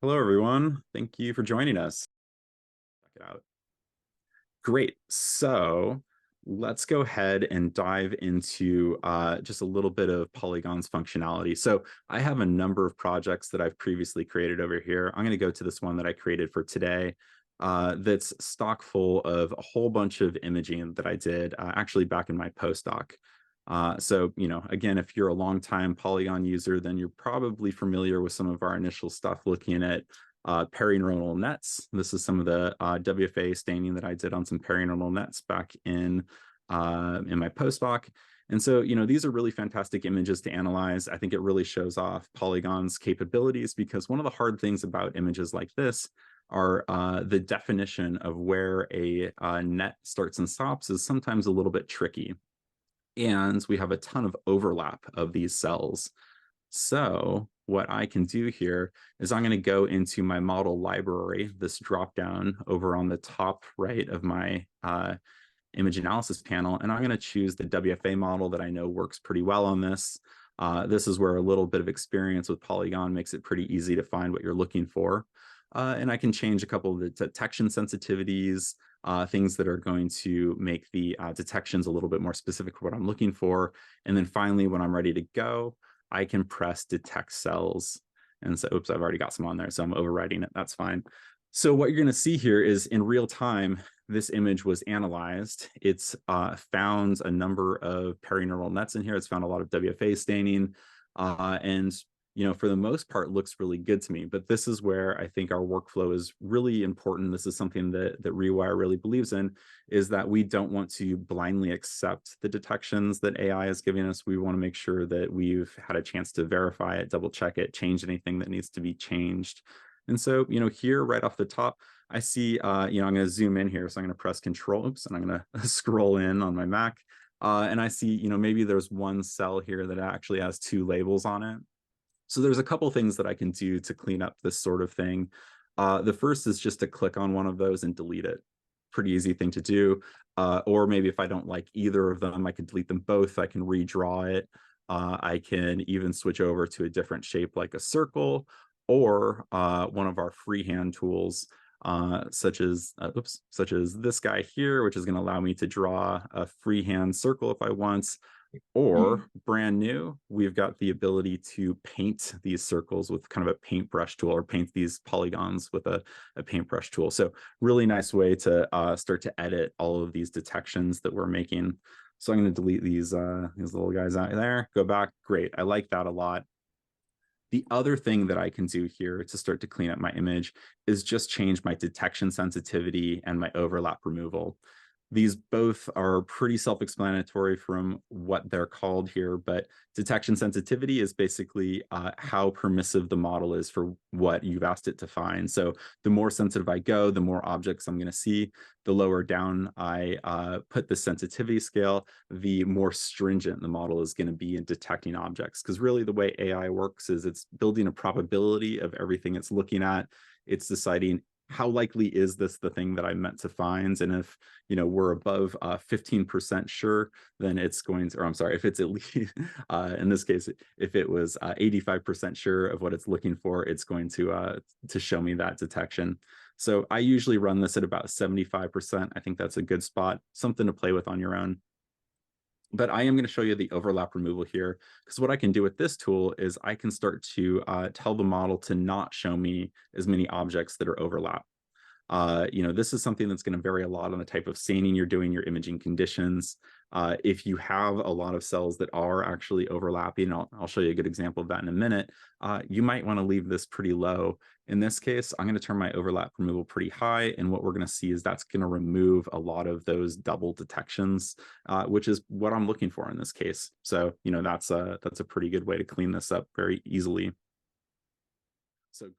Hello, everyone. Thank you for joining us. Check it out. Great. So let's go ahead and dive into just a little bit of Polygon's functionality. So I have a number of projects that I've previously created over here. I'm going to go to this one that I created for today that's stock full of a whole bunch of imaging that I did actually back in my postdoc. Again, if you're a longtime Polygon user, then you're probably familiar with some of our initial stuff looking at perineural nets. This is some of the WFA staining that I did on some perineural nets back in my postdoc. And so, these are really fantastic images to analyze. I think it really shows off Polygon's capabilities because one of the hard things about images like this are the definition of where a net starts and stops is sometimes a little bit tricky. And we have a ton of overlap of these cells. So what I can do here is I'm going to go into my model library, this drop down over on the top right of my image analysis panel, and I'm going to choose the WFA model that I know works pretty well on this. This is where a little bit of experience with Polygon makes it pretty easy to find what you're looking for. And I can change a couple of the detection sensitivities, things that are going to make the detections a little bit more specific for what I'm looking for. And then finally, when I'm ready to go, I can press detect cells. And so, oops, I've already got some on there, so I'm overwriting it. That's fine. So what you're going to see here is in real time, this image was analyzed. It's found a number of perineural nets in here. It's found a lot of WFA staining. And for the most part, looks really good to me. But this is where I think our workflow is really important. This is something that Rewire really believes in, is that we don't want to blindly accept the detections that AI is giving us. We want to make sure that we've had a chance to verify it, double check it, change anything that needs to be changed. And so, here right off the top, I see, I'm going to zoom in here. So I'm going to press Control, oops, and I'm going to scroll in on my Mac. And I see, maybe there's one cell here that actually has two labels on it. So there's a couple things that I can do to clean up this sort of thing. The first is just to click on one of those and delete it. Pretty easy thing to do. Or maybe if I don't like either of them, I can delete them both. I can redraw it. I can even switch over to a different shape like a circle or one of our freehand tools, such as this guy here, which is going to allow me to draw a freehand circle if I want. Or brand new, we've got the ability to paint these circles with kind of a paintbrush tool, or paint these polygons with a paintbrush tool. So really nice way to start to edit all of these detections that we're making. So I'm going to delete these little guys out there, go back. Great. I like that a lot. The other thing that I can do here to start to clean up my image is just change my detection sensitivity and my overlap removal. These both are pretty self-explanatory from what they're called here, but detection sensitivity is basically how permissive the model is for what you've asked it to find. So the more sensitive I go, the more objects I'm going to see. The lower down I put the sensitivity scale, the more stringent the model is going to be in detecting objects. Because really the way AI works is it's building a probability of everything it's looking at. It's deciding how likely is this the thing that I meant to find? And if, we're above 15% sure, then it's going to, or I'm sorry, if it's at least, in this case, if it was 85% sure of what it's looking for, it's going to show me that detection. So I usually run this at about 75%. I think that's a good spot, something to play with on your own. But I am going to show you the overlap removal here, because what I can do with this tool is I can start to tell the model to not show me as many objects that are overlap. This is something that's going to vary a lot on the type of staining you're doing, your imaging conditions. If you have a lot of cells that are actually overlapping, I'll show you a good example of that in a minute, you might want to leave this pretty low. In this case, I'm going to turn my overlap removal pretty high, and what we're going to see is that's going to remove a lot of those double detections, which is what I'm looking for in this case. So, that's a pretty good way to clean this up very easily. So